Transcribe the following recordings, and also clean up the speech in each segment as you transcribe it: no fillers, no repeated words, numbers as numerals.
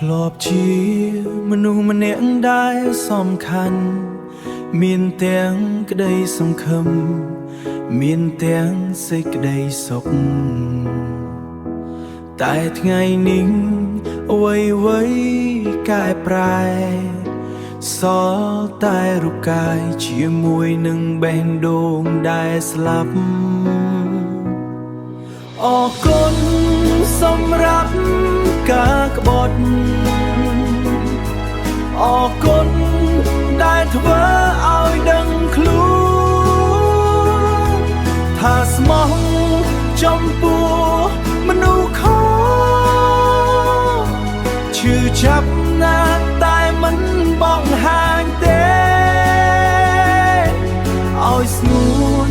ลอบជាមនុស្សម្នាក់ដែលសំខាន់មានទាំងក្តីសង្ឃឹមមានទាំងសេចក្តីសុខតែថ្ងៃនេះអ្វីកែប្រែសល់តែរូបកាយជាមួយនឹងបេះដូងដែលស្លាប់អរគុណសម្រាប់ការក្បត់អរគុណដែលធ្វើឲ្យដឹងខ្លួនថាស្មោះចំពោះមនុស្សខុសឈឺចាប់ណាស់តែមិនបង្ហាញទេឲ្យស្ងួន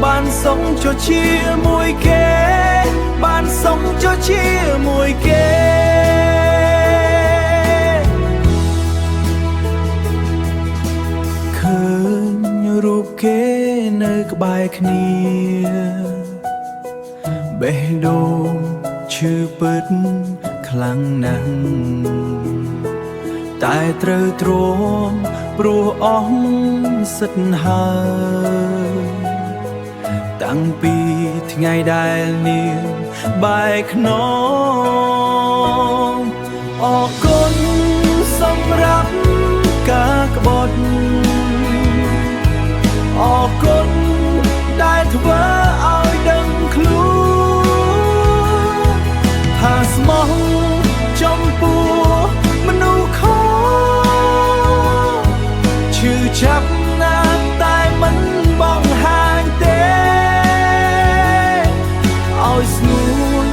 បានសុំចុះជាមួយគេបានសុំចុះជាមួយគេឃើញរូបគេនៅក្បែរគ្នាបេះដូងឈឺពិតខ្លាំងណាស់តែត្រូវទ្រាំព្រោះអស់សិទ្ធហើយតាំងពីថ្ងៃដែលនាងបែកខ្នងអរគុណសម្រាប់ការក្បត់អរគុណដែលធ្វើឲ្យដឹងខ្លួនថាស្មោះចំពោះមនុស្សខុសឈឺចាប់ណាស់តែមិនបង្ហាញទេឲ្យស្ងួន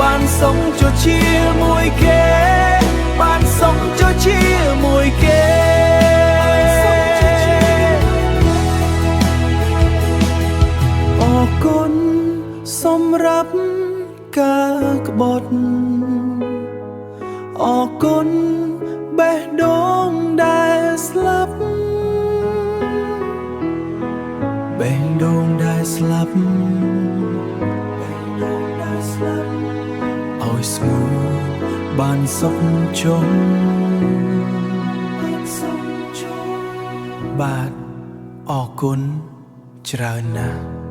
បានសុំចុះជាមួយគេបានសុំចុះជាមួយគេអរគុណសម្រាប់ការក្បត់អរគុណបេះដូងដែលស្លាប់បេះដូងដែលស្លាប់ឲ្យស្ងួនបានសុខចុងបាទអរគុណច្រើនណាស់